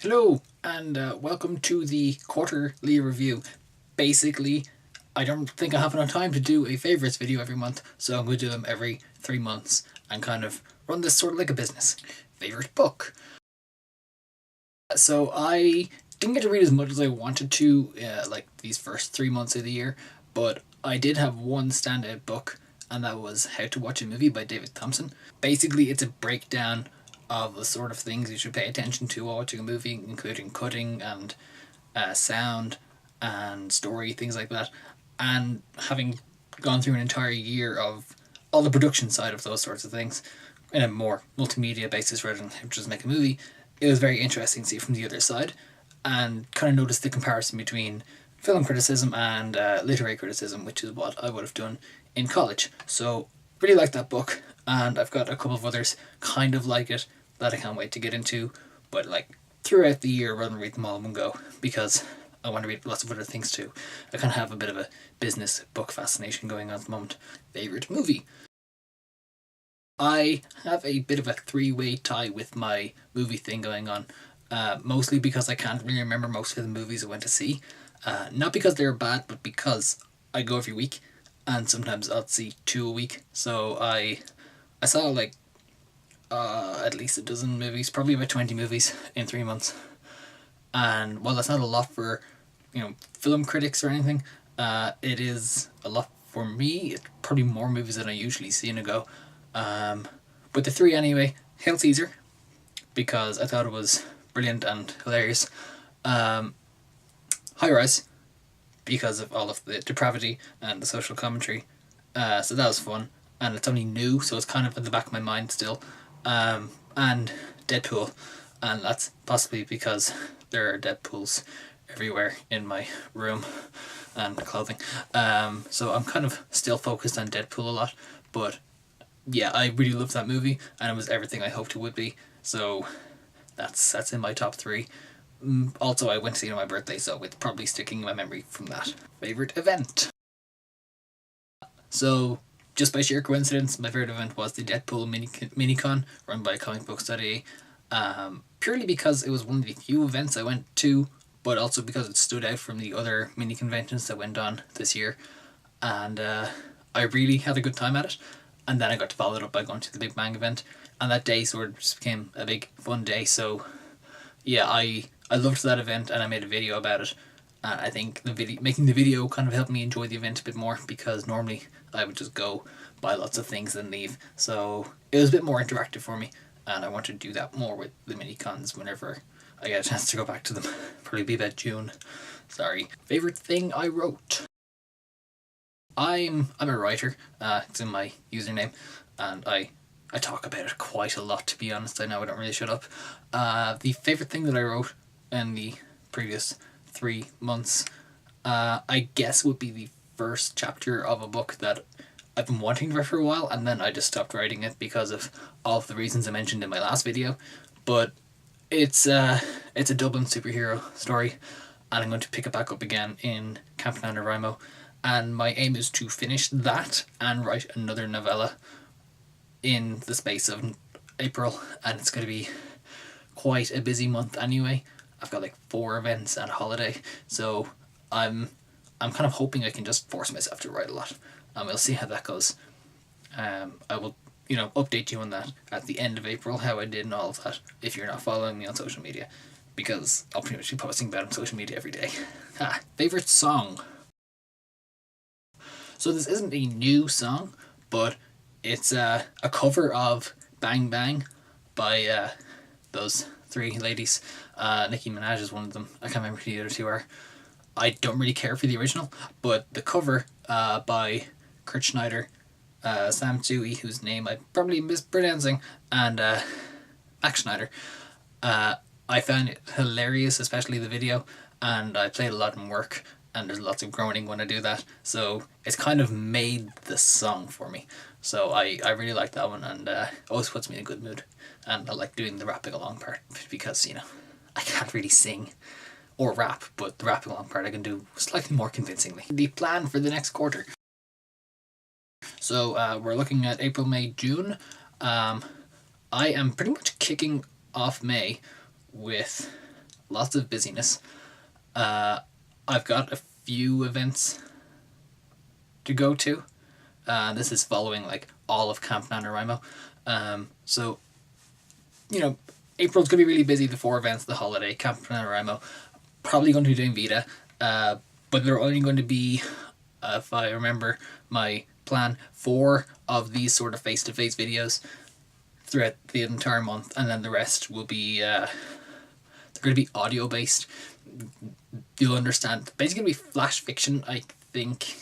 Hello, and welcome to the quarterly review. Basically, I don't think I have enough time to do a favourites video every month, so I'm going to do them every 3 months and kind of run this sort of like a business. Favourite book. So I didn't get to read as much as I wanted to, like these first 3 months of the year, but I did have one standout book, and that was How to Watch a Movie by David Thompson. Basically, it's a breakdown of the sort of things you should pay attention to while watching a movie, including cutting and sound and story, things like that. And having gone through an entire year of all the production side of those sorts of things in a more multimedia basis rather than just make a movie, it was very interesting to see from the other side and kind of notice the comparison between film criticism and literary criticism, which is what I would have done in college. So really like that book, and I've got a couple of others kind of like it that I can't wait to get into, but like throughout the year rather than read them all in one go, because I want to read lots of other things too. I kind of have a bit of a business book fascination going on at the moment. Favourite movie? I have a bit of a three-way tie with my movie thing going on, mostly because I can't really remember most of the movies I went to see. Not because they're bad, but because I go every week, and sometimes I'll see 2 a week. So I saw like at least a dozen movies, probably about 20 movies in 3 months. And while that's not a lot for, film critics or anything, it is a lot for me. It's probably more movies than I usually see in a go. But the three anyway: Hail Caesar, because I thought it was brilliant and hilarious. High Rise, because of all of the depravity and the social commentary. So that was fun, and it's only new, so it's kind of at the back of my mind still. And Deadpool, and that's possibly because there are Deadpools everywhere in my room and clothing. So I'm kind of still focused on Deadpool a lot, but yeah, I really loved that movie, and it was everything I hoped it would be. So that's in my top three. Also, I went to see it on my birthday, so it's probably sticking in my memory from that. Favourite event? So, just by sheer coincidence, my favourite event was the Deadpool Minicon run by comicbooks.ie. Purely because it was one of the few events I went to, but also because it stood out from the other mini conventions that went on this year. And I really had a good time at it. And then I got to follow it up by going to the Big Bang event. And that day sort of just became a big fun day. So yeah, I loved that event, and I made a video about it. I think making the video kind of helped me enjoy the event a bit more, because normally I would just go buy lots of things and leave. So it was a bit more interactive for me, and I want to do that more with the mini cons whenever I get a chance to go back to them. Probably be about June. Sorry. Favourite thing I wrote? I'm a writer. It's in my username, and I talk about it quite a lot, to be honest. I know I don't really shut up. The favourite thing that I wrote in the previous 3 months, I guess would be the first chapter of a book that I've been wanting to write for a while, and then I just stopped writing it because of all of the reasons I mentioned in my last video. But it's a Dublin superhero story, and I'm going to pick it back up again in Camp NaNoWriMo, and my aim is to finish that and write another novella in the space of April, and it's going to be quite a busy month anyway. I've got like 4 events and a holiday, so I'm kind of hoping I can just force myself to write a lot, and we'll see how that goes. I will, update you on that at the end of April, how I did and all of that, if you're not following me on social media, because I'll pretty much be posting about it on social media every day. Favourite song? So this isn't a new song, but it's a cover of Bang Bang by those 3 ladies. Nicki Minaj is one of them. I can't remember who the other 2 are. I don't really care for the original, but the cover by Kurt Schneider, Sam Tsui, whose name I'm probably mispronouncing, and Max Schneider, I found it hilarious, especially the video, and I played a lot in work, and there's lots of groaning when I do that, so it's kind of made the song for me. So I really like that one, and always puts me in a good mood. And I like doing the rapping along part, because I can't really sing or rap, but the rapping along part I can do slightly more convincingly. The plan for the next quarter. So we're looking at April, May, June. I am pretty much kicking off May with lots of busyness. I've got a few events to go to. This is following like all of Camp NaNoWriMo. So, you know, April's going to be really busy, the 4 events, the holiday, Camp NaNoWriMo. Probably going to be doing Vita, but they're only going to be, if I remember my plan, 4 of these sort of face-to-face videos throughout the entire month, and then the rest will be, they're going to be audio-based. You'll understand. Basically going to be flash fiction, I think.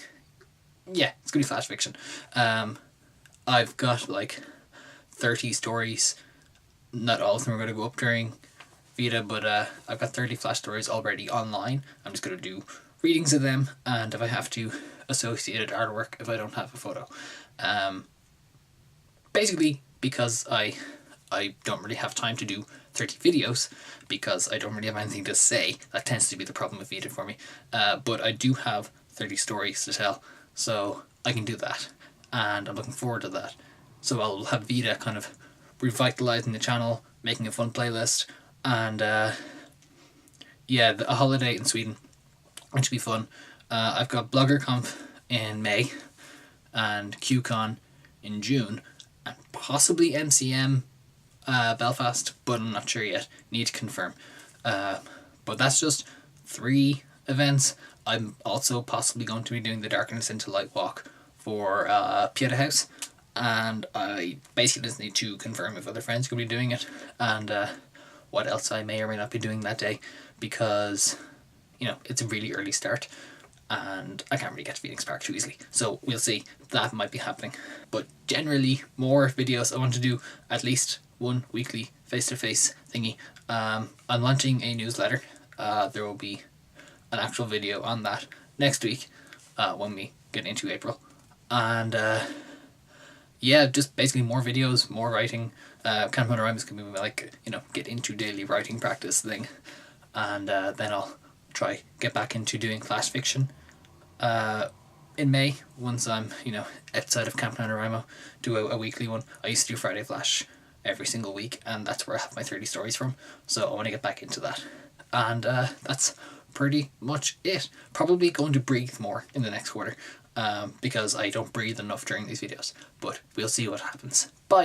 Yeah, it's going to be flash fiction. I've got like 30 stories. Not all of them are going to go up during Vita, but I've got 30 flash stories already online. I'm just going to do readings of them, and if I have to, associated artwork if I don't have a photo. Basically because I don't really have time to do 30 videos, because I don't really have anything to say. That tends to be the problem with Vita for me. But I do have 30 stories to tell, so I can do that, and I'm looking forward to that. So I'll have Vita kind of revitalizing the channel, making a fun playlist, and yeah, a holiday in Sweden, which will be fun. I've got BloggerConf in May, and QCon in June, and possibly MCM Belfast, but I'm not sure yet. Need to confirm. But that's just 3 events. I'm also possibly going to be doing the Darkness into Light walk for Pieta House, and I basically just need to confirm if other friends could be doing it, and what else I may or may not be doing that day, because, you know, it's a really early start and I can't really get to Phoenix Park too easily. So we'll see. That might be happening. But generally, more videos. I want to do at least 1 weekly face-to-face thingy. I'm launching a newsletter. There will be an actual video on that next week when we get into April. And yeah, just basically more videos, more writing. Camp NaNoWriMo is going to be like, you know, get into daily writing practice thing. And then I'll try get back into doing flash fiction in May, once I'm, you know, outside of Camp NaNoWriMo. Do a weekly one. I used to do Friday Flash every single week, and that's where I have my 30 stories from, so I want to get back into that. And that's pretty much it. Probably going to breathe more in the next quarter, because I don't breathe enough during these videos, but we'll see what happens. Bye!